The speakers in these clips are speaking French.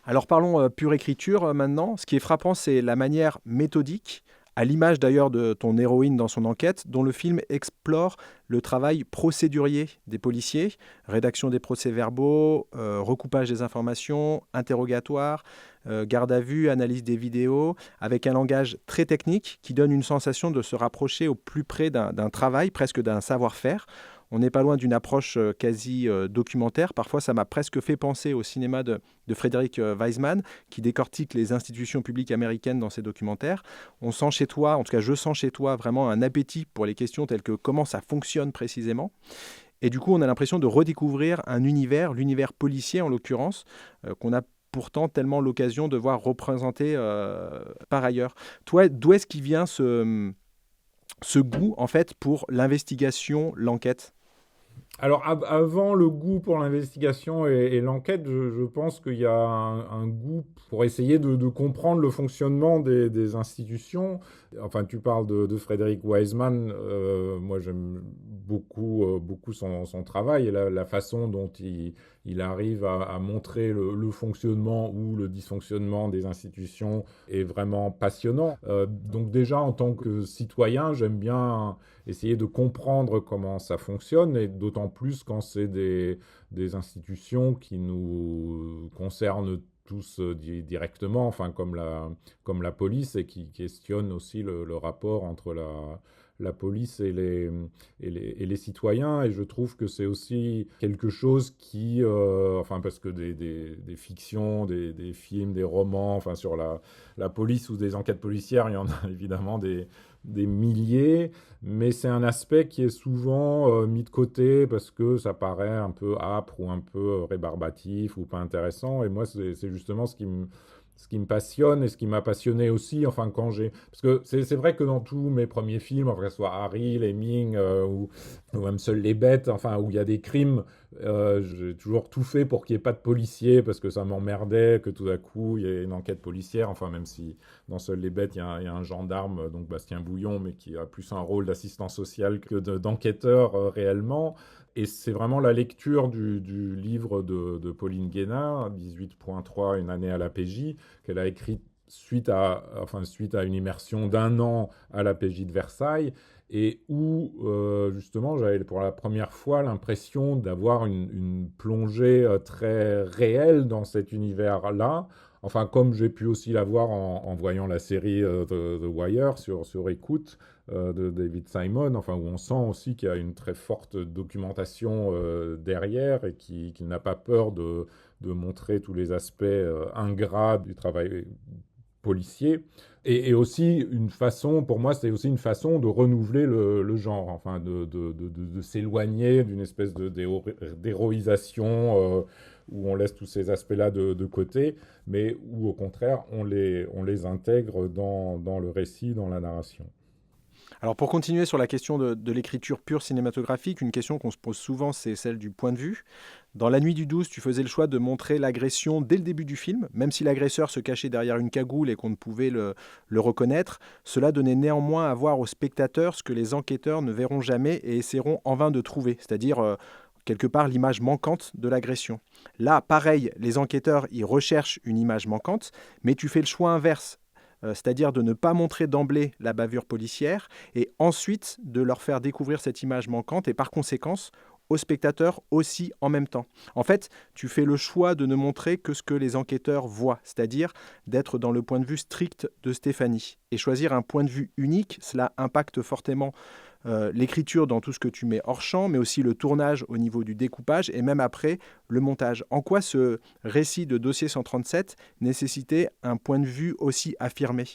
Alors parlons pure écriture maintenant. Ce qui est frappant, c'est la manière méthodique, à l'image d'ailleurs de ton héroïne dans son enquête, dont le film explore le travail procédurier des policiers, rédaction des procès-verbaux, recoupage des informations, interrogatoire, garde à vue, analyse des vidéos, avec un langage très technique qui donne une sensation de se rapprocher au plus près d'un travail, presque d'un savoir-faire. On n'est pas loin d'une approche quasi documentaire. Parfois, ça m'a presque fait penser au cinéma de Frédéric Weisman, qui décortique les institutions publiques américaines dans ses documentaires. On sent chez toi, en tout cas je sens chez toi, vraiment un appétit pour les questions telles que comment ça fonctionne précisément. Et du coup, on a l'impression de redécouvrir un univers, l'univers policier en l'occurrence, qu'on a pourtant tellement l'occasion de voir représenté par ailleurs. Toi, d'où est-ce qu'il vient ce goût, en fait, pour l'investigation, l'enquête? Alors, avant le goût pour l'investigation et l'enquête, je pense qu'il y a un goût pour essayer de comprendre le fonctionnement des institutions. Enfin, tu parles de Frédéric Wiseman. Moi, j'aime beaucoup son travail et la façon dont il arrive à montrer le fonctionnement ou le dysfonctionnement des institutions est vraiment passionnant. Donc déjà, en tant que citoyen, j'aime bien essayer de comprendre comment ça fonctionne, et d'autant plus quand c'est des institutions qui nous concernent tous directement, enfin comme la police, et qui questionnent aussi le rapport entre la police et les citoyens. Et je trouve que c'est aussi quelque chose qui, enfin parce que des fictions, des films, des romans, enfin sur la police ou des enquêtes policières, il y en a évidemment des milliers, mais c'est un aspect qui est souvent mis de côté parce que ça paraît un peu âpre ou un peu rébarbatif ou pas intéressant. Et moi, c'est justement ce qui me passionne et ce qui m'a passionné aussi, enfin quand j'ai... Parce que c'est vrai que dans tous mes premiers films, enfin, que ce soit Harry, Lemming ou même Seules les bêtes, enfin où il y a des crimes, j'ai toujours tout fait pour qu'il n'y ait pas de policiers parce que ça m'emmerdait que tout à coup il y ait une enquête policière, enfin même si dans Seules les bêtes il y a un gendarme, donc Bastien Bouillon, mais qui a plus un rôle d'assistant social que d'enquêteur réellement. Et c'est vraiment la lecture du livre de Pauline Guénard, 18.3, une année à la PJ, qu'elle a écrit suite à une immersion d'un an à la PJ de Versailles, et où justement j'avais pour la première fois l'impression d'avoir une plongée très réelle dans cet univers-là. Enfin, comme j'ai pu aussi l'avoir en voyant la série The Wire sur écoute de David Simon, enfin, où on sent aussi qu'il y a une très forte documentation derrière, et qui n'a pas peur de montrer tous les aspects ingrats du travail policier. Et aussi une façon, pour moi, c'est aussi une façon de renouveler le genre, enfin de s'éloigner d'une espèce d'héroïsation où on laisse tous ces aspects-là de côté, mais où au contraire on les intègre dans le récit, dans la narration. Alors pour continuer sur la question de l'écriture pure cinématographique, une question qu'on se pose souvent, c'est celle du point de vue. Dans La Nuit du 12, tu faisais le choix de montrer l'agression dès le début du film, même si l'agresseur se cachait derrière une cagoule et qu'on ne pouvait le reconnaître. Cela donnait néanmoins à voir aux spectateurs ce que les enquêteurs ne verront jamais et essaieront en vain de trouver, c'est-à-dire quelque part l'image manquante de l'agression. Là, pareil, les enquêteurs y recherchent une image manquante, mais tu fais le choix inverse, c'est-à-dire de ne pas montrer d'emblée la bavure policière et ensuite de leur faire découvrir cette image manquante et par conséquence aux spectateurs aussi en même temps. En fait, tu fais le choix de ne montrer que ce que les enquêteurs voient, c'est-à-dire d'être dans le point de vue strict de Stéphanie. Et choisir un point de vue unique, cela impacte fortement l'écriture dans tout ce que tu mets hors champ, mais aussi le tournage au niveau du découpage et même après le montage. En quoi ce récit de Dossier 137 nécessitait un point de vue aussi affirmé?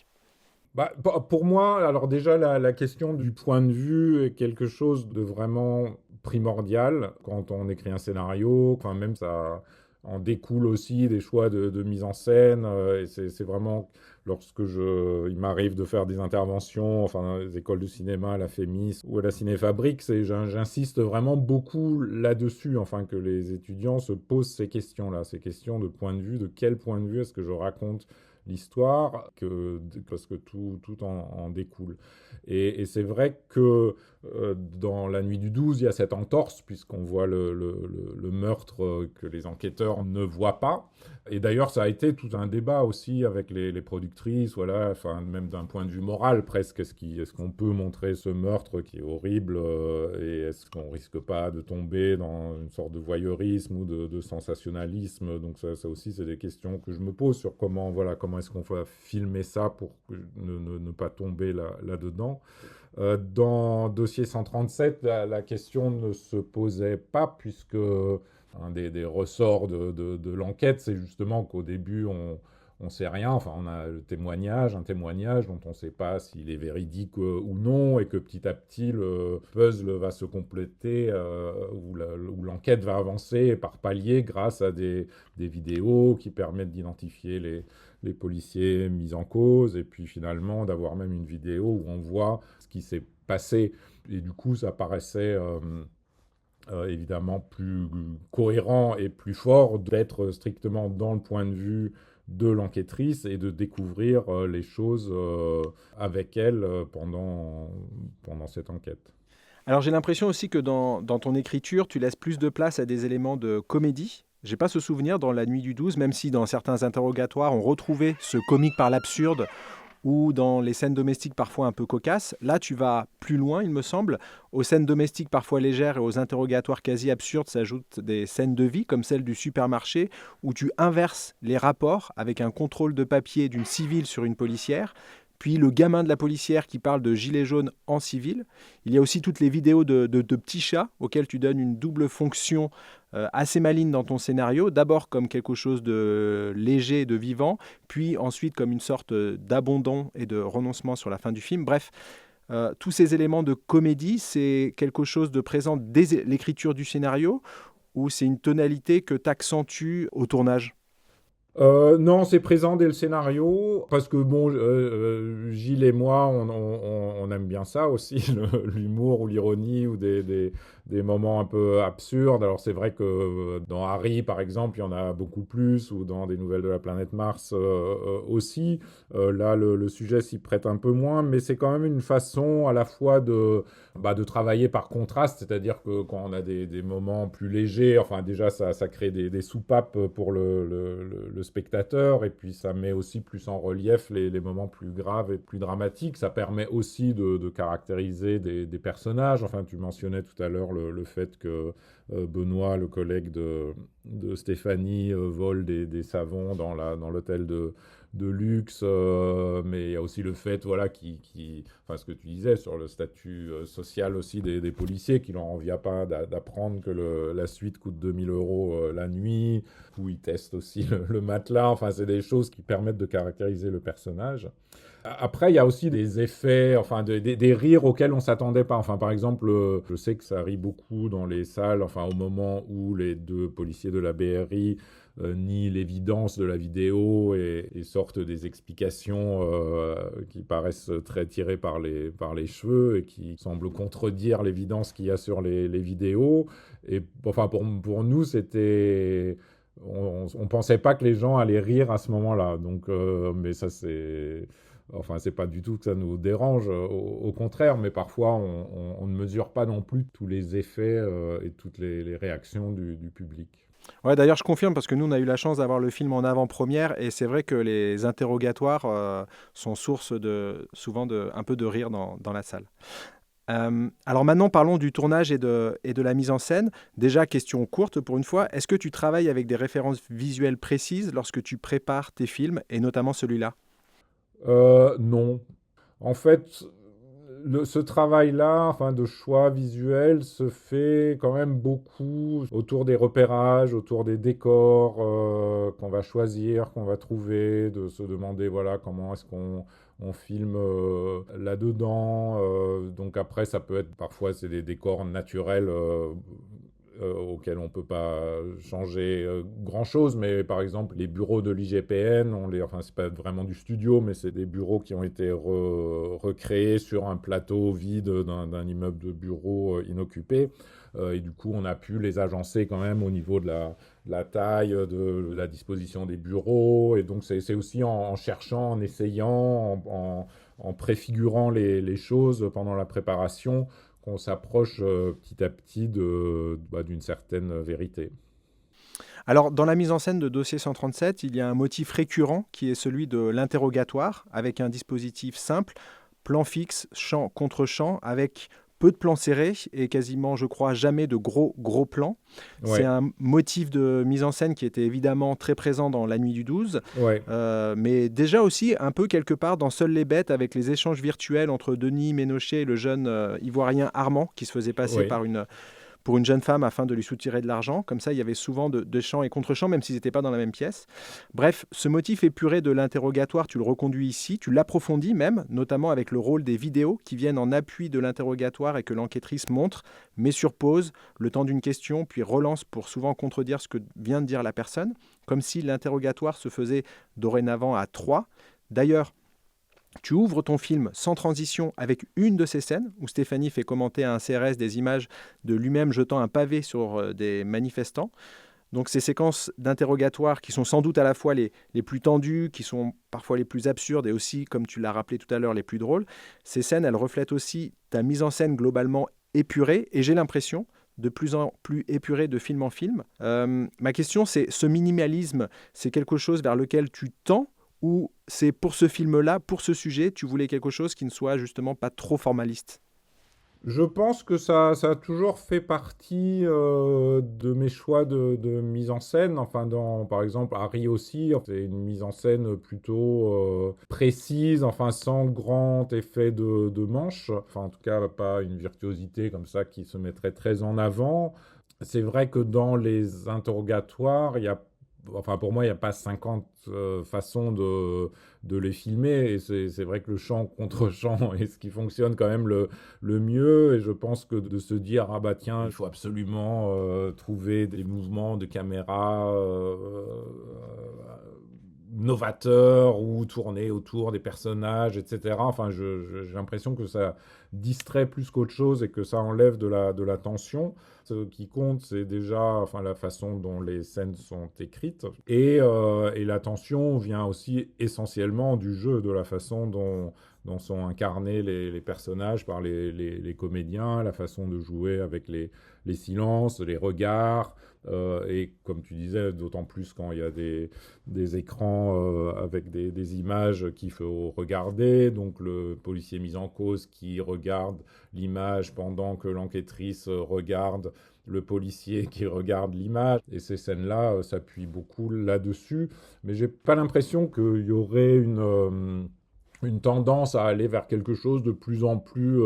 Bah, pour moi, alors déjà, la question du point de vue est quelque chose de vraiment primordial quand on écrit un scénario. Enfin, même ça en découle aussi des choix de mise en scène. Et c'est vraiment, il m'arrive de faire des interventions, enfin, dans les écoles de cinéma, à la Fémis ou à la Cinéfabrique, j'insiste vraiment beaucoup là-dessus, enfin, que les étudiants se posent ces questions-là, ces questions de point de vue, de quel point de vue est-ce que je raconte l'histoire, parce que tout en découle. Et c'est vrai que dans La Nuit du 12, il y a cette entorse, puisqu'on voit le meurtre que les enquêteurs ne voient pas. Et d'ailleurs, ça a été tout un débat aussi avec les productrices, voilà, enfin, même d'un point de vue moral presque. Est-ce qu'on peut montrer ce meurtre qui est horrible et est-ce qu'on risque pas de tomber dans une sorte de voyeurisme ou de sensationnalisme? Donc ça aussi, c'est des questions que je me pose sur comment est-ce qu'on va filmer ça pour ne pas tomber là-dedans. Dans Dossier 137, la question ne se posait pas, puisque un des ressorts de l'enquête, c'est justement qu'au début, on ne sait rien. Enfin, on a un témoignage dont on ne sait pas s'il est véridique ou non, et que petit à petit, le puzzle va se compléter, où l'enquête va avancer par paliers grâce à des vidéos qui permettent d'identifier les policiers mis en cause, et puis finalement d'avoir même une vidéo où on voit ce qui s'est passé. Et du coup, ça paraissait évidemment plus cohérent et plus fort d'être strictement dans le point de vue de l'enquêtrice et de découvrir les choses avec elle pendant cette enquête. Alors j'ai l'impression aussi que dans ton écriture, tu laisses plus de place à des éléments de comédie. J'ai pas ce souvenir dans La Nuit du 12, même si dans certains interrogatoires, on retrouvait ce comique par l'absurde ou dans les scènes domestiques parfois un peu cocasses. Là, tu vas plus loin, il me semble. Aux scènes domestiques parfois légères et aux interrogatoires quasi absurdes s'ajoutent des scènes de vie, comme celle du supermarché, où tu inverses les rapports avec un contrôle de papier d'une civile sur une policière, puis le gamin de la policière qui parle de gilet jaune en civil. Il y a aussi toutes les vidéos de petits chats auxquels tu donnes une double fonction assez maligne dans ton scénario. D'abord comme quelque chose de léger et de vivant, puis ensuite comme une sorte d'abandon et de renoncement sur la fin du film. Bref, tous ces éléments de comédie, c'est quelque chose de présent dès l'écriture du scénario ou c'est une tonalité que tu accentues au tournage? Non, c'est présent dès le scénario, parce que bon, Gilles et moi, on aime bien ça aussi, l'humour ou l'ironie ou des moments un peu absurdes. Alors c'est vrai que dans Harry, par exemple, il y en a beaucoup plus, ou dans des nouvelles de la planète Mars aussi. Là, le sujet s'y prête un peu moins, mais c'est quand même une façon à la fois de travailler par contraste, c'est-à-dire que quand on a des moments plus légers, enfin déjà ça crée des soupapes pour le spectateur, et puis ça met aussi plus en relief les moments plus graves et plus dramatiques. Ça permet aussi de caractériser des personnages. Enfin, tu mentionnais tout à l'heure le fait que Benoît, le collègue de Stéphanie, vole des savons dans l'hôtel de luxe, mais il y a aussi le fait, voilà, enfin, ce que tu disais sur le statut social aussi des policiers, qui leur en vient pas d'apprendre que la suite coûte 2000 euros la nuit, où ils testent aussi le matelas. Enfin, c'est des choses qui permettent de caractériser le personnage. Après, il y a aussi des effets, enfin des rires auxquels on s'attendait pas. Enfin, par exemple, je sais que ça rit beaucoup dans les salles, enfin, au moment où les deux policiers de la BRI nient l'évidence de la vidéo et sortent des explications qui paraissent très tirées par les cheveux et qui semblent contredire l'évidence qu'il y a sur les vidéos. Et enfin, pour nous, c'était... On pensait pas que les gens allaient rire à ce moment-là. Donc, mais ça, c'est... Enfin, c'est pas du tout que ça nous dérange, au contraire, mais parfois on ne mesure pas non plus tous les effets et toutes les réactions du public. Ouais, d'ailleurs, je confirme parce que nous, on a eu la chance d'avoir le film en avant-première et c'est vrai que les interrogatoires sont source souvent un peu de rire dans la salle. Alors maintenant, parlons du tournage et de la mise en scène. Déjà, question courte pour une fois, est-ce que tu travailles avec des références visuelles précises lorsque tu prépares tes films et notamment celui-là? Non. En fait, ce travail-là, enfin, de choix visuel, se fait quand même beaucoup autour des repérages, autour des décors qu'on va choisir, qu'on va trouver, de se demander, voilà, comment est-ce qu'on filme là-dedans. Donc après, ça peut être, parfois, c'est des décors naturels auxquels on ne peut pas changer grand-chose, mais par exemple les bureaux de l'IGPN, enfin c'est pas vraiment du studio, mais c'est des bureaux qui ont été recréés sur un plateau vide d'un immeuble de bureaux inoccupé. et du coup, on a pu les agencer quand même au niveau de la taille, de la disposition des bureaux. Et donc, c'est aussi en cherchant, en essayant, en préfigurant les choses pendant la préparation qu'on s'approche petit à petit d'une certaine vérité. Alors, dans la mise en scène de Dossier 137, il y a un motif récurrent qui est celui de l'interrogatoire, avec un dispositif simple, plan fixe, champ contre champ, avec peu de plans serrés et quasiment, je crois, jamais de gros plans. C'est Ouais, un motif de mise en scène qui était évidemment très présent dans La Nuit du 12, ouais, mais déjà aussi un peu quelque part dans Seules les bêtes, avec les échanges virtuels entre Denis Ménochet et le jeune ivoirien Armand, qui se faisait passer ouais. pour une jeune femme afin de lui soutirer de l'argent. Comme ça, il y avait souvent de chants et contre-chants, même s'ils n'étaient pas dans la même pièce. Bref, ce motif épuré de l'interrogatoire, tu le reconduis ici, tu l'approfondis même, notamment avec le rôle des vidéos qui viennent en appui de l'interrogatoire et que l'enquêtrice montre, met sur pause le temps d'une question, puis relance pour souvent contredire ce que vient de dire la personne, comme si l'interrogatoire se faisait dorénavant à trois. D'ailleurs, tu ouvres ton film sans transition avec une de ces scènes où Stéphanie fait commenter à un CRS des images de lui-même jetant un pavé sur des manifestants. Donc ces séquences d'interrogatoire qui sont sans doute à la fois les plus tendues, qui sont parfois les plus absurdes et aussi, comme tu l'as rappelé tout à l'heure, les plus drôles, ces scènes, elles reflètent aussi ta mise en scène globalement épurée et j'ai l'impression de plus en plus épurée de film en film. Ma question, c'est ce minimalisme, c'est quelque chose vers lequel tu tends ou c'est pour ce film-là, pour ce sujet, tu voulais quelque chose qui ne soit justement pas trop formaliste? Je pense que ça a toujours fait partie de mes choix de mise en scène. Enfin, par exemple, Harry aussi, c'est une mise en scène plutôt précise, enfin, sans grand effet de manche. Enfin, en tout cas, pas une virtuosité comme ça qui se mettrait très en avant. C'est vrai que dans les interrogatoires, enfin, pour moi, il n'y a pas 50 façons de les filmer. Et c'est vrai que le chant contre chant est ce qui fonctionne quand même le mieux. Et je pense que de se dire, ah bah tiens, il faut absolument trouver des mouvements de caméra novateurs ou tourner autour des personnages, etc. Enfin, j'ai l'impression que ça distrait plus qu'autre chose et que ça enlève de la tension. Ce qui compte, c'est déjà enfin, la façon dont les scènes sont écrites. Et la tension vient aussi essentiellement du jeu, de la façon dont sont incarnés les personnages par les comédiens, la façon de jouer avec les silences, les regards. Et comme tu disais, d'autant plus quand il y a des écrans avec des images qu'il faut regarder. Donc le policier mis en cause qui regarde l'image pendant que l'enquêtrice regarde le policier qui regarde l'image. Et ces scènes-là s'appuient beaucoup là-dessus. Mais j'ai pas l'impression qu'il y aurait une tendance à aller vers quelque chose de plus en plus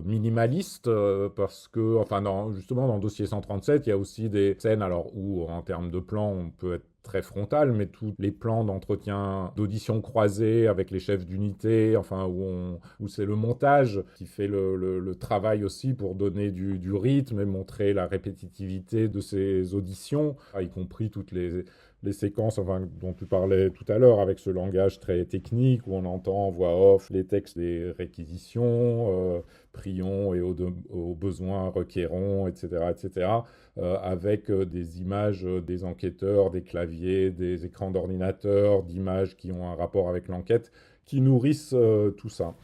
minimaliste, parce que, enfin, justement, dans Dossier 137, il y a aussi des scènes, alors, où, en termes de plans, on peut être très frontal, mais tous les plans d'entretien, d'audition croisée avec les chefs d'unité, enfin, où c'est le montage qui fait le travail aussi pour donner du rythme et montrer la répétitivité de ces auditions, y compris toutes les séquences enfin, dont tu parlais tout à l'heure, avec ce langage très technique où on entend en voix off les textes des réquisitions, prions et au besoin requérons, etc., etc., avec des images des enquêteurs, des claviers, des écrans d'ordinateur, d'images qui ont un rapport avec l'enquête, qui nourrissent tout ça.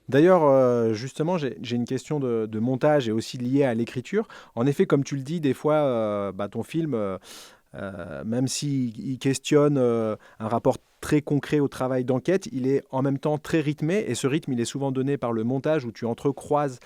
D'ailleurs, justement, j'ai une question de montage et aussi liée à l'écriture. En effet, comme tu le dis, des fois, ton film, même s'il questionne un rapport très concret au travail d'enquête, il est en même temps très rythmé et ce rythme, il est souvent donné par le montage où tu entrecroises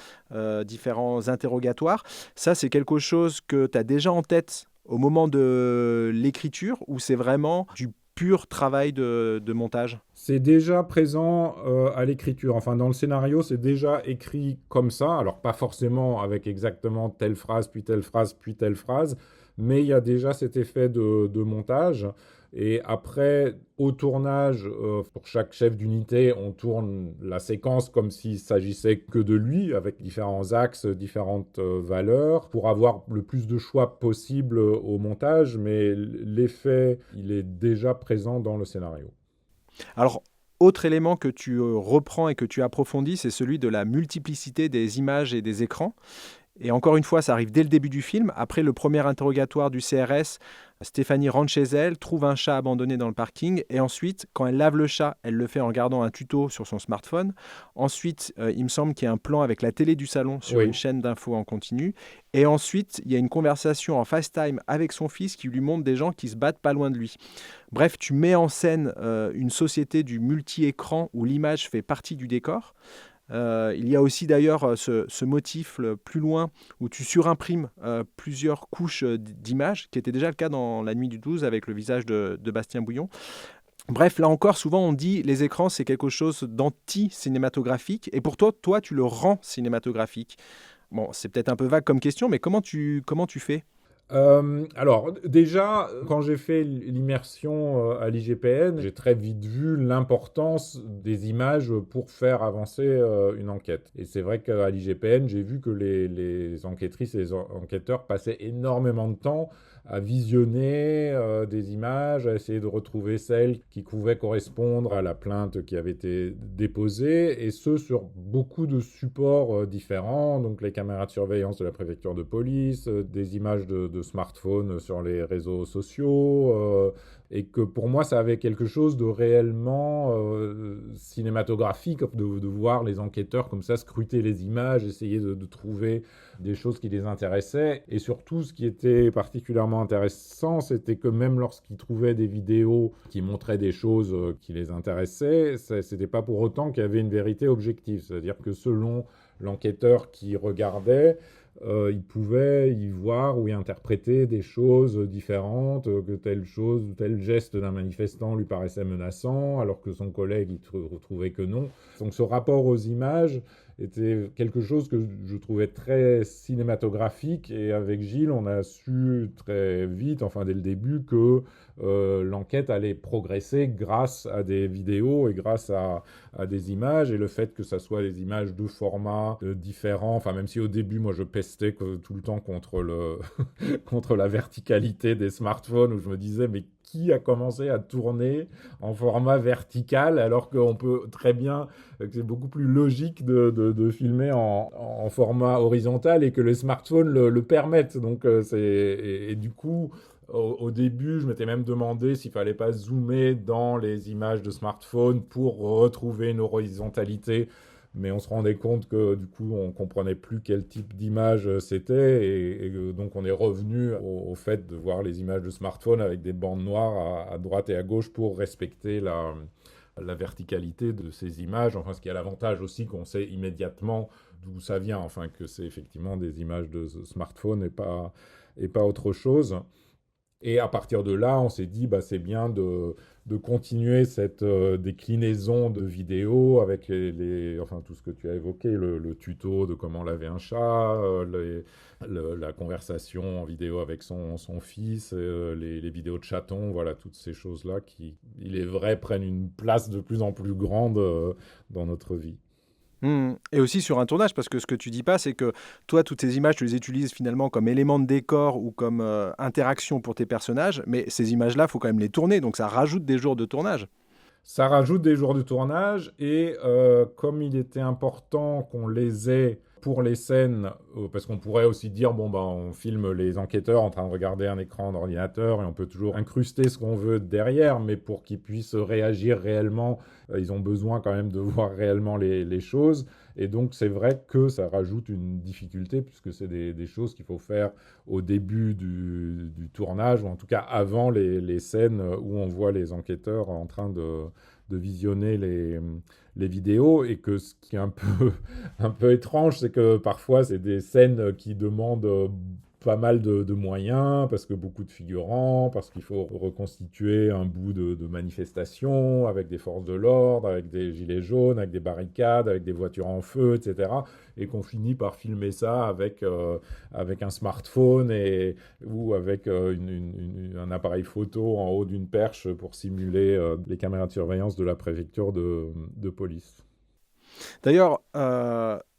différents interrogatoires. Ça, c'est quelque chose que tu as déjà en tête au moment de l'écriture ou c'est vraiment du pur travail de montage? C'est déjà présent à l'écriture. Enfin, dans le scénario, c'est déjà écrit comme ça. Alors, pas forcément avec exactement telle phrase, puis telle phrase, puis telle phrase, mais il y a déjà cet effet de montage. Et après, au tournage, pour chaque chef d'unité, on tourne la séquence comme s'il s'agissait que de lui, avec différents axes, différentes valeurs, pour avoir le plus de choix possible au montage, mais l'effet, il est déjà présent dans le scénario. Alors, autre élément que tu reprends et que tu approfondis, c'est celui de la multiplicité des images et des écrans. Et encore une fois, ça arrive dès le début du film. Après le premier interrogatoire du CRS, Stéphanie rentre chez elle, trouve un chat abandonné dans le parking. Et ensuite, quand elle lave le chat, elle le fait en regardant un tuto sur son smartphone. Ensuite, il me semble qu'il y a un plan avec la télé du salon sur une Oui. chaîne d'infos en continu. Et ensuite, il y a une conversation en FaceTime avec son fils qui lui montre des gens qui se battent pas loin de lui. Bref, tu mets en scène une société du multi-écran où l'image fait partie du décor. Il y a aussi d'ailleurs ce motif plus loin où tu surimprimes plusieurs couches d'images, qui était déjà le cas dans La Nuit du 12 avec le visage de Bastien Bouillon. Bref, là encore, souvent on dit les écrans c'est quelque chose d'anti-cinématographique, et pour toi tu le rends cinématographique. Bon, c'est peut-être un peu vague comme question, mais comment tu fais? Alors, déjà, quand j'ai fait l'immersion à l'IGPN, j'ai très vite vu l'importance des images pour faire avancer une enquête. Et c'est vrai qu'à l'IGPN, j'ai vu que les enquêtrices et les enquêteurs passaient énormément de temps à visionner des images, à essayer de retrouver celles qui pouvaient correspondre à la plainte qui avait été déposée, et ce sur beaucoup de supports différents, donc les caméras de surveillance de la préfecture de police, des images de smartphones sur les réseaux sociaux, et que pour moi ça avait quelque chose de réellement cinématographique, de voir les enquêteurs comme ça scruter les images, essayer de trouver des choses qui les intéressaient. Et surtout, ce qui était particulièrement intéressant, c'était que même lorsqu'ils trouvaient des vidéos qui montraient des choses qui les intéressaient, c'était pas pour autant qu'il y avait une vérité objective. C'est-à-dire que selon l'enquêteur qui regardait, il pouvait y voir ou y interpréter des choses différentes, que telle chose ou tel geste d'un manifestant lui paraissait menaçant, alors que son collègue y trouvait que non. Donc ce rapport aux images était quelque chose que je trouvais très cinématographique, et avec Gilles, on a su très vite, enfin dès le début, que l'enquête allait progresser grâce à des vidéos et grâce à des images, et le fait que ça soit des images de formats différents, enfin même si au début, moi je pestais tout le temps contre contre la verticalité des smartphones, où je me disais, mais qui a commencé à tourner en format vertical, alors qu'on peut très bien, que c'est beaucoup plus logique de filmer en format horizontal, et que les smartphones le permettent. Donc, et du coup, au début, je m'étais même demandé s'il fallait pas zoomer dans les images de smartphone pour retrouver une horizontalité. Mais on se rendait compte que du coup, on comprenait plus quel type d'image c'était, et donc on est revenu au fait de voir les images de smartphone avec des bandes noires à droite et à gauche pour respecter la verticalité de ces images. Enfin, ce qui a l'avantage aussi qu'on sait immédiatement d'où ça vient, enfin que c'est effectivement des images de smartphone et pas autre chose. Et à partir de là, on s'est dit, bah, c'est bien de continuer cette déclinaison de vidéos avec enfin, tout ce que tu as évoqué, le tuto de comment laver un chat, la conversation en vidéo avec son fils, les vidéos de chatons, voilà, toutes ces choses-là qui, il est vrai, prennent une place de plus en plus grande dans notre vie. Et aussi sur un tournage, parce que ce que tu dis pas, c'est que toi, toutes ces images, tu les utilises finalement comme éléments de décor ou comme interaction pour tes personnages, mais ces images-là, il faut quand même les tourner, donc ça rajoute des jours de tournage. Ça rajoute des jours de tournage, et comme il était important qu'on les ait pour les scènes, parce qu'on pourrait aussi dire, bon, bah, on filme les enquêteurs en train de regarder un écran d'ordinateur et on peut toujours incruster ce qu'on veut derrière, mais pour qu'ils puissent réagir réellement, ils ont besoin quand même de voir réellement les choses. Et donc c'est vrai que ça rajoute une difficulté, puisque c'est des choses qu'il faut faire au début du tournage, ou en tout cas avant les scènes où on voit les enquêteurs en train de visionner les vidéos. Et que ce qui est un peu étrange, c'est que parfois c'est des scènes qui demandent pas mal de moyens, parce que beaucoup de figurants, parce qu'il faut reconstituer un bout de manifestation avec des forces de l'ordre, avec des gilets jaunes, avec des barricades, avec des voitures en feu, etc. Et qu'on finit par filmer ça avec un smartphone, ou avec un appareil photo en haut d'une perche pour simuler les caméras de surveillance de la préfecture de police. D'ailleurs,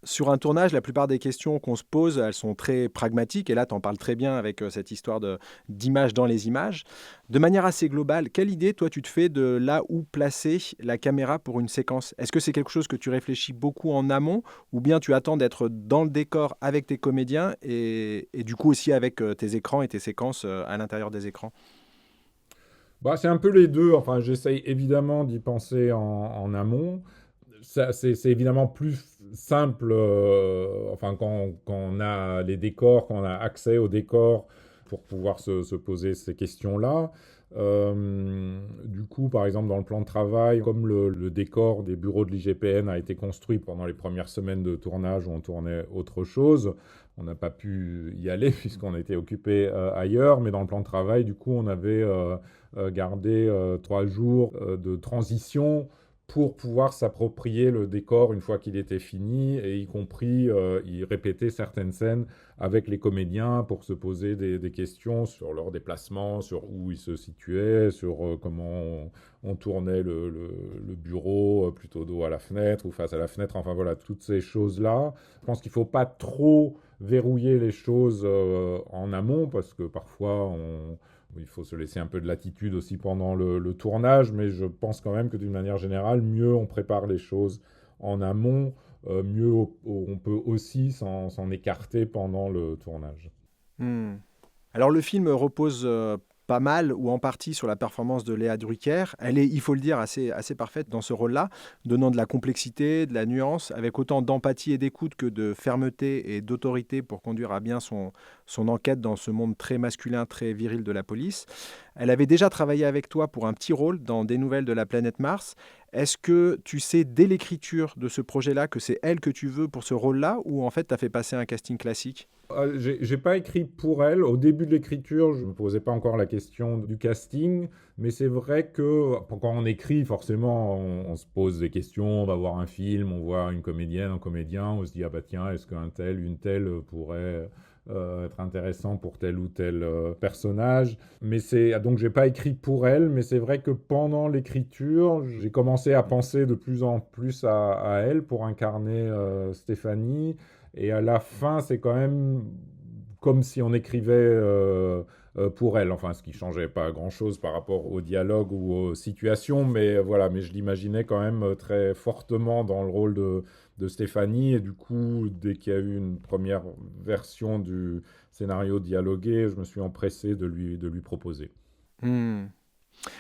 sur un tournage, la plupart des questions qu'on se pose, elles sont très pragmatiques. Et là, tu en parles très bien avec cette histoire d'image dans les images. De manière assez globale, quelle idée, toi, tu te fais de là où placer la caméra pour une séquence? Est-ce que c'est quelque chose que tu réfléchis beaucoup en amont ou bien tu attends d'être dans le décor avec tes comédiens et du coup aussi avec tes écrans et tes séquences à l'intérieur des écrans? Bah, c'est un peu les deux. Enfin, j'essaye évidemment d'y penser en amont. C'est évidemment plus simple, enfin, quand on a les décors, quand on a accès aux décors pour pouvoir se poser ces questions-là. Du coup, par exemple, dans le plan de travail, comme le décor des bureaux de l'IGPN a été construit pendant les premières semaines de tournage où on tournait autre chose, on n'a pas pu y aller puisqu'on était occupé ailleurs, mais dans le plan de travail, du coup, on avait gardé 3 jours de transition pour pouvoir s'approprier le décor une fois qu'il était fini, et y compris y répéter certaines scènes avec les comédiens pour se poser des questions sur leur déplacement, sur où ils se situaient, sur comment on tournait le bureau plutôt dos à la fenêtre ou face à la fenêtre, enfin voilà, toutes ces choses-là. Je pense qu'il ne faut pas trop verrouiller les choses en amont, parce que parfois il faut se laisser un peu de latitude aussi pendant le tournage, mais je pense quand même que d'une manière générale, mieux on prépare les choses en amont, mieux on peut aussi s'en écarter pendant le tournage. Hmm. Alors le film repose pas mal ou en partie sur la performance de Léa Drucker. Elle est, il faut le dire, assez parfaite dans ce rôle-là, donnant de la complexité, de la nuance, avec autant d'empathie et d'écoute que de fermeté et d'autorité pour conduire à bien son enquête dans ce monde très masculin, très viril de la police. Elle avait déjà travaillé avec toi pour un petit rôle dans Des nouvelles de la planète Mars. Est-ce que tu sais dès l'écriture de ce projet-là que c'est elle que tu veux pour ce rôle-là ou en fait tu as fait passer un casting classique? J'ai pas écrit pour elle. Au début de l'écriture, je me posais pas encore la question du casting, mais c'est vrai que quand on écrit, forcément, on se pose des questions. On va voir un film, on voit une comédienne, un comédien, on se dit ah bah tiens, est-ce qu'un tel, une telle pourrait être intéressant pour tel ou tel personnage. Mais donc j'ai pas écrit pour elle, mais c'est vrai que pendant l'écriture, j'ai commencé à penser de plus en plus à elle pour incarner Stéphanie. Et à la fin, c'est quand même comme si on écrivait pour elle. Enfin, ce qui changeait pas grand-chose par rapport au dialogue ou aux situations, mais voilà. Mais je l'imaginais quand même très fortement dans le rôle de Stéphanie. Et du coup, dès qu'il y a eu une première version du scénario dialogué, je me suis empressé de lui proposer. Hmm.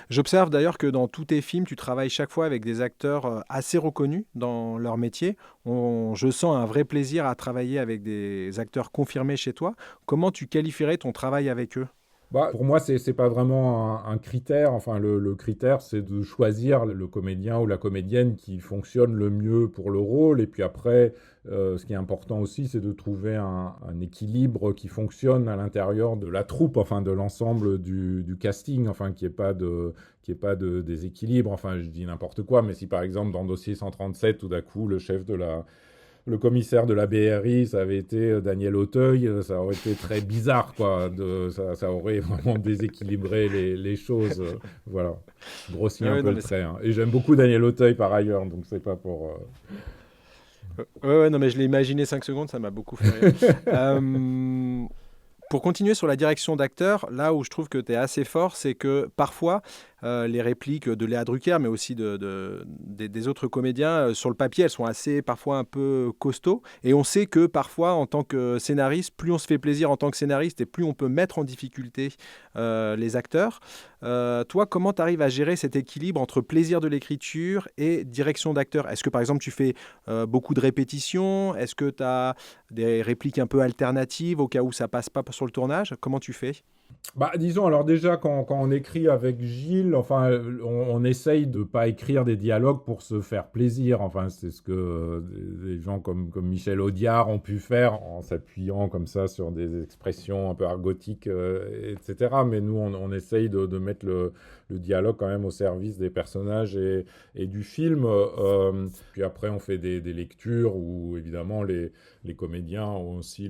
J'observe d'ailleurs que dans tous tes films, tu travailles chaque fois avec des acteurs assez reconnus dans leur métier. Je sens un vrai plaisir à travailler avec des acteurs confirmés chez toi. Comment tu qualifierais ton travail avec eux? Bah, pour moi, c'est pas vraiment un critère. Enfin, le critère, c'est de choisir le comédien ou la comédienne qui fonctionne le mieux pour le rôle. Et puis après, ce qui est important aussi, c'est de trouver un équilibre qui fonctionne à l'intérieur de la troupe, enfin de l'ensemble du casting, enfin qu'il n'y ait pas de déséquilibre. Enfin, je dis n'importe quoi, mais si par exemple dans Dossier 137, tout d'un coup, le commissaire de la BRI, ça avait été Daniel Auteuil, ça aurait été très bizarre, quoi. Ça aurait vraiment déséquilibré les choses. Voilà, grossi Ah un ouais, peu non, le mais trait. Hein. Et j'aime beaucoup Daniel Auteuil par ailleurs, donc c'est pas pour. ouais, non, mais je l'ai imaginé 5 secondes, ça m'a beaucoup fait rire. Euh, Pour continuer sur la direction d'acteur, là où je trouve que tu es assez fort, c'est que parfois, les répliques de Léa Drucker, mais aussi des autres comédiens, sur le papier, elles sont assez parfois un peu costauds. Et on sait que parfois, en tant que scénariste, plus on se fait plaisir en tant que scénariste et plus on peut mettre en difficulté les acteurs. Toi, comment tu arrives à gérer cet équilibre entre plaisir de l'écriture et direction d'acteur? Est-ce que par exemple, tu fais beaucoup de répétitions? Est-ce que tu as des répliques un peu alternatives au cas où ça passe pas sur le tournage? Comment tu fais? Bah, disons, alors déjà, quand on écrit avec Gilles, enfin, on essaye de pas écrire des dialogues pour se faire plaisir. Enfin, c'est ce que des gens comme Michel Audiard ont pu faire en s'appuyant comme ça sur des expressions un peu argotiques, etc. Mais nous, on essaye de mettre le dialogue quand même au service des personnages et du film. Puis après, on fait des lectures où, évidemment, les comédiens ont aussi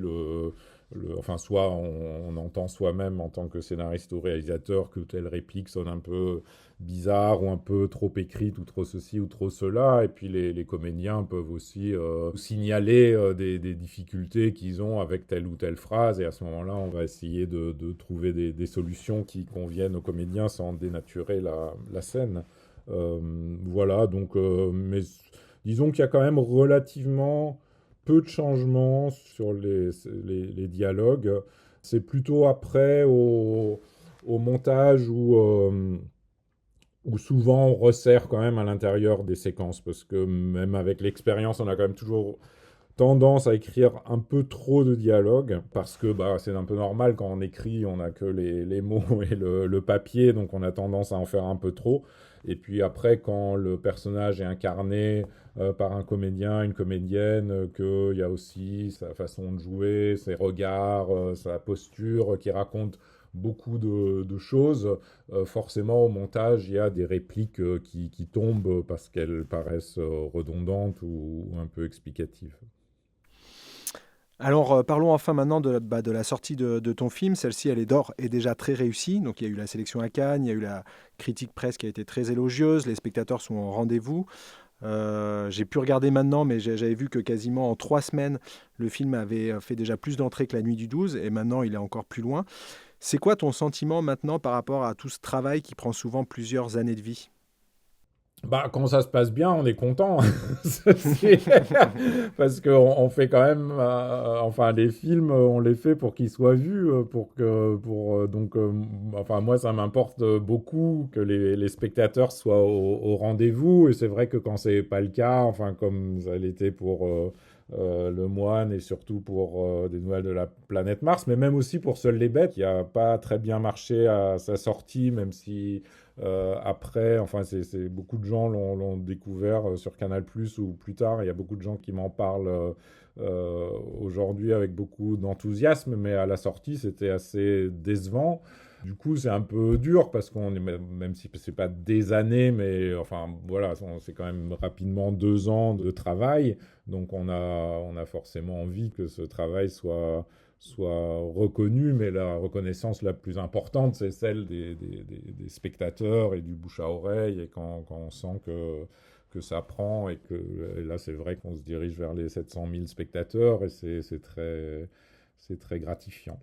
enfin, soit on entend soi-même en tant que scénariste ou réalisateur que telle réplique sonne un peu bizarre ou un peu trop écrite ou trop ceci ou trop cela. Et puis les comédiens peuvent aussi signaler des difficultés qu'ils ont avec telle ou telle phrase. Et à ce moment-là, on va essayer de trouver des solutions qui conviennent aux comédiens sans dénaturer la scène. Voilà, donc, mais disons qu'il y a quand même relativement peu de changements sur les dialogues. C'est plutôt après au montage où souvent on resserre quand même à l'intérieur des séquences, parce que même avec l'expérience, on a quand même toujours tendance à écrire un peu trop de dialogues, parce que bah, c'est un peu normal quand on écrit, on n'a que les mots et le papier, donc on a tendance à en faire un peu trop. Et puis après, quand le personnage est incarné par un comédien, une comédienne, qu'il y a aussi sa façon de jouer, ses regards, sa posture qui raconte beaucoup de choses, forcément au montage, il y a des répliques qui tombent parce qu'elles paraissent redondantes ou un peu explicatives. Alors, parlons enfin maintenant de la sortie de ton film. Celle-ci, elle est d'or et déjà très réussie. Donc, il y a eu la sélection à Cannes, il y a eu la critique presse qui a été très élogieuse, les spectateurs sont au rendez-vous. J'ai pu regarder maintenant, mais j'avais vu que quasiment en 3 semaines, le film avait fait déjà plus d'entrées que La Nuit du 12, et maintenant il est encore plus loin. C'est quoi ton sentiment maintenant par rapport à tout ce travail qui prend souvent plusieurs années de vie? Bah, quand ça se passe bien, on est content. Parce qu'on fait quand même, enfin, les films, on les fait pour qu'ils soient vus, donc, enfin, moi, ça m'importe beaucoup que les spectateurs soient au rendez-vous. Et c'est vrai que quand c'est pas le cas, enfin, comme ça l'était pour Le Moine et surtout pour Des Nouvelles de la planète Mars, mais même aussi pour Seules les bêtes, qui a pas très bien marché à sa sortie, même si après, enfin, beaucoup de gens l'ont découvert sur Canal+ ou plus tard. Il y a beaucoup de gens qui m'en parlent aujourd'hui avec beaucoup d'enthousiasme, mais à la sortie, c'était assez décevant. Du coup, c'est un peu dur parce même si c'est pas des années, mais enfin, voilà, c'est quand même rapidement 2 ans de travail. Donc, on a forcément envie que ce travail soit reconnu, mais la reconnaissance la plus importante, c'est celle des spectateurs et du bouche à oreille, et quand on sent que ça prend, et là, c'est vrai qu'on se dirige vers les 700 000 spectateurs, et c'est très gratifiant.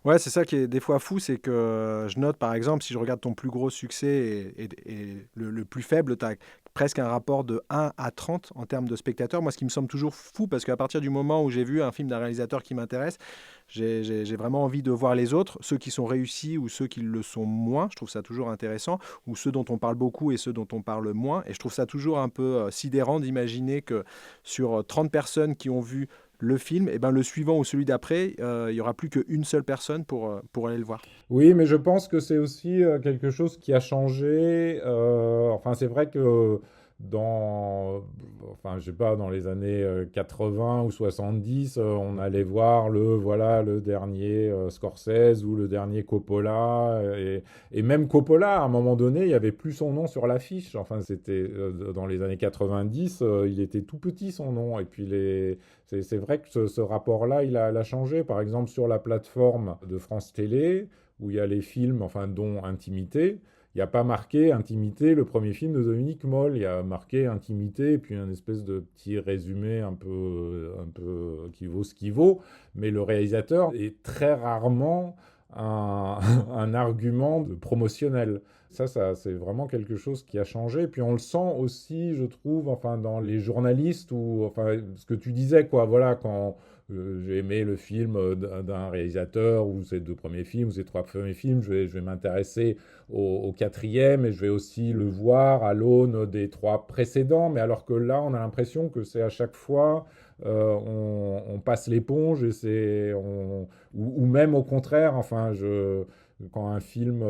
Ouais, c'est ça qui est des fois fou, c'est que je note par exemple, si je regarde ton plus gros succès et le plus faible, tu as presque un rapport de 1 à 30 en termes de spectateurs. Moi, ce qui me semble toujours fou, parce qu'à partir du moment où j'ai vu un film d'un réalisateur qui m'intéresse, j'ai vraiment envie de voir les autres, ceux qui sont réussis ou ceux qui le sont moins. Je trouve ça toujours intéressant, ou ceux dont on parle beaucoup et ceux dont on parle moins. Et je trouve ça toujours un peu sidérant d'imaginer que sur 30 personnes qui ont vu le film, et ben le suivant ou celui d'après, il n'y aura plus qu'une seule personne pour aller le voir. Oui, mais je pense que c'est aussi quelque chose qui a changé. Enfin, c'est vrai que enfin, je sais pas, dans les années 80 ou 70, on allait voir voilà, le dernier Scorsese ou le dernier Coppola, et même Coppola, à un moment donné, il y avait plus son nom sur l'affiche. Enfin, c'était dans les années 90, il était tout petit son nom. Et puis c'est vrai que ce rapport-là, il a changé. Par exemple, sur la plateforme de France Télé, où il y a les films, enfin, dont Intimité. Il n'y a pas marqué Intimité, le premier film de Dominique Moll. Il y a marqué Intimité, et puis un espèce de petit résumé un peu qui vaut ce qui vaut. Mais le réalisateur est très rarement un argument promotionnel. Ça, c'est vraiment quelque chose qui a changé. Et puis on le sent aussi, je trouve, enfin, dans les journalistes, ou enfin, ce que tu disais, quoi. Voilà, quand j'ai aimé le film d'un réalisateur, ou ses 2 premiers films, ou ses 3 premiers films, je vais m'intéresser au quatrième, et je vais aussi le voir à l'aune des 3 précédents. Mais alors que là, on a l'impression que c'est à chaque fois, on passe l'éponge, ou même au contraire, enfin, quand un film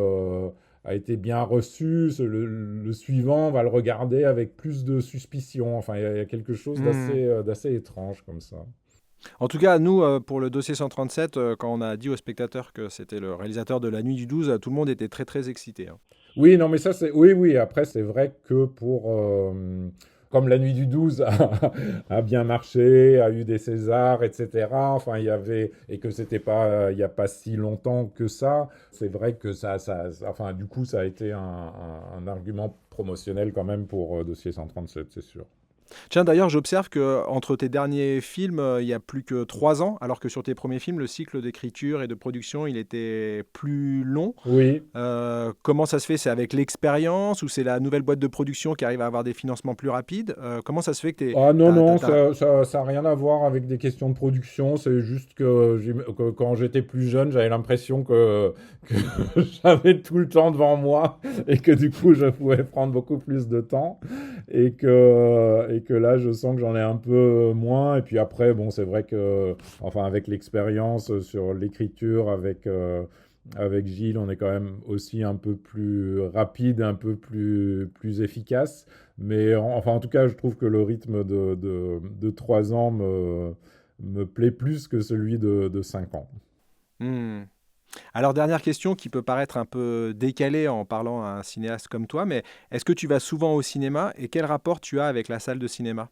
a été bien reçu, le suivant, on va le regarder avec plus de suspicion. Enfin, il y a quelque chose Hmm. d'assez étrange comme ça. En tout cas, nous, pour le dossier 137, quand on a dit aux spectateurs que c'était le réalisateur de La Nuit du 12, tout le monde était très très excité, hein. Oui, non, mais ça, oui, oui. Après, c'est vrai que comme La Nuit du 12 a bien marché, a eu des Césars, etc. Enfin, il y avait, et que c'était pas, il n'y a pas si longtemps que ça, c'est vrai que enfin, du coup, ça a été un argument promotionnel quand même pour Dossier 137, c'est sûr. Tiens, d'ailleurs, j'observe que entre tes derniers films, il y a plus que 3 ans, alors que sur tes premiers films, le cycle d'écriture et de production, il était plus long. Oui. Comment ça se fait? C'est avec l'expérience ou c'est la nouvelle boîte de production qui arrive à avoir des financements plus rapides? Comment ça se fait que Ah non, non, t'as- ça a rien à voir avec des questions de production. C'est juste que quand j'étais plus jeune, j'avais l'impression que j'avais tout le temps devant moi et que du coup, je pouvais prendre beaucoup plus de temps et que là, je sens que j'en ai un peu moins. Et puis après, bon, c'est vrai que, enfin, avec l'expérience sur l'écriture, avec Gilles, on est quand même aussi un peu plus rapide, un peu plus efficace. Mais enfin, en tout cas, je trouve que le rythme de 3 ans me plaît plus que celui de 5 ans. Hmm. Alors, dernière question qui peut paraître un peu décalée en parlant à un cinéaste comme toi, mais est-ce que tu vas souvent au cinéma et quel rapport tu as avec la salle de cinéma?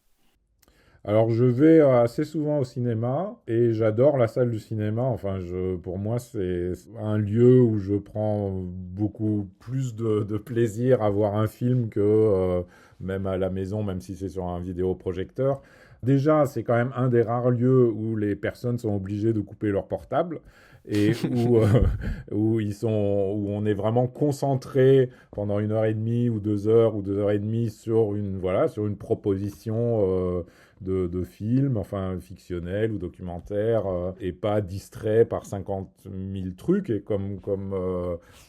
Alors, je vais assez souvent au cinéma et j'adore la salle du cinéma. Enfin, pour moi, c'est un lieu où je prends beaucoup plus de plaisir à voir un film que même à la maison, même si c'est sur un vidéoprojecteur. Déjà, c'est quand même un des rares lieux où les personnes sont obligées de couper leur portable et où on est vraiment concentré pendant 1 heure et demie ou 2 heures ou 2 heures et demie sur une proposition de films, enfin fictionnels ou documentaires, et pas distrait par 50 000 trucs. Et comme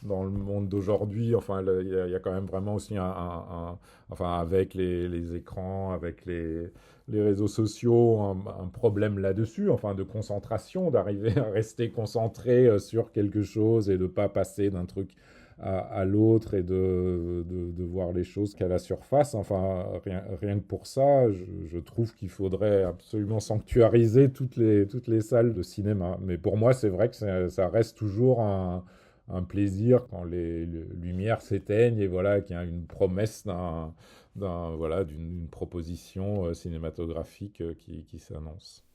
dans le monde d'aujourd'hui, enfin, il y a quand même vraiment aussi enfin, avec les écrans, avec les réseaux sociaux, un problème là-dessus, enfin, de concentration, d'arriver à rester concentré sur quelque chose et de ne pas passer d'un truc à l'autre et de voir les choses qu'à la surface. Enfin, rien que pour ça, je trouve qu'il faudrait absolument sanctuariser toutes les salles de cinéma. Mais pour moi, c'est vrai que ça reste toujours un plaisir quand les lumières s'éteignent et voilà, qu'il y a une promesse voilà, d'une proposition cinématographique qui s'annonce.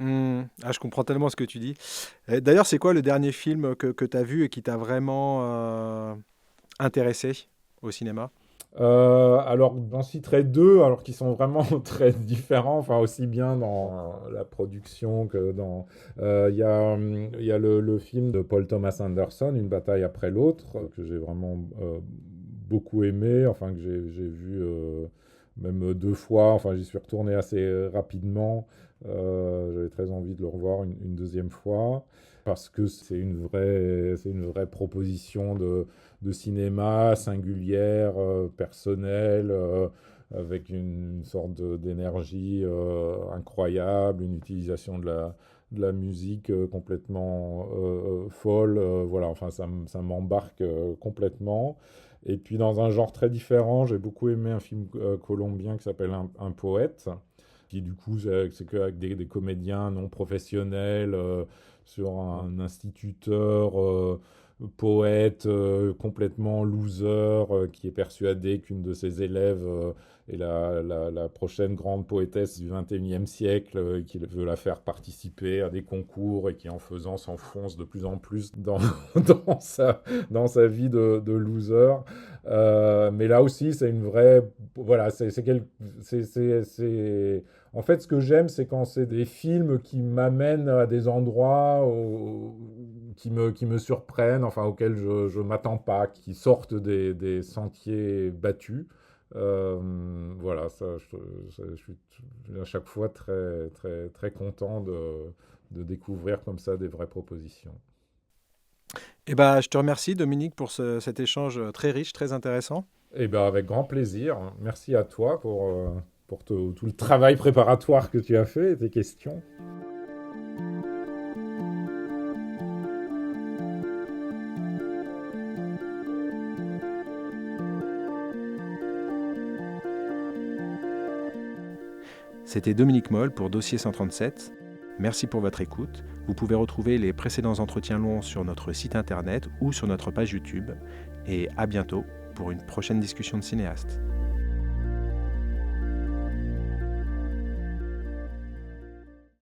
Ah, je comprends tellement ce que tu dis. D'ailleurs, c'est quoi le dernier film que tu as vu et qui t'a vraiment intéressé au cinéma? Alors, j'en citerai deux, alors qui sont vraiment très différents, enfin aussi bien dans la production que dans... Il y a le film de Paul Thomas Anderson, Une bataille après l'autre, que j'ai vraiment beaucoup aimé, enfin que j'ai vu même 2 fois, enfin j'y suis retourné assez rapidement. J'avais très envie de le revoir une deuxième fois, parce que c'est une vraie proposition de cinéma singulière, personnelle, avec une sorte d'énergie incroyable, une utilisation de la musique complètement folle. Voilà, enfin, ça m'embarque complètement. Et puis, dans un genre très différent, j'ai beaucoup aimé un film colombien qui s'appelle Un poète, qui du coup, c'est qu'avec des comédiens non professionnels, sur un instituteur poète complètement loser, qui est persuadé qu'une de ses élèves est la prochaine grande poétesse du XXIe siècle, qui veut la faire participer à des concours et qui en faisant s'enfonce de plus en plus dans sa vie de loser. Mais là aussi, c'est une vraie... Voilà, en fait, ce que j'aime, c'est quand c'est des films qui m'amènent à des endroits qui me surprennent, enfin auxquels je ne m'attends pas, qui sortent des sentiers battus. Voilà, je suis à chaque fois très content de découvrir comme ça des vraies propositions. Eh ben, je te remercie, Dominique, pour cet échange très riche, très intéressant. Eh bien, avec grand plaisir. Merci à toi pour tout le travail préparatoire que tu as fait et tes questions. C'était Dominique Moll pour Dossier 137. Merci pour votre écoute. Vous pouvez retrouver les précédents entretiens longs sur notre site internet ou sur notre page YouTube. Et à bientôt pour une prochaine discussion de cinéaste.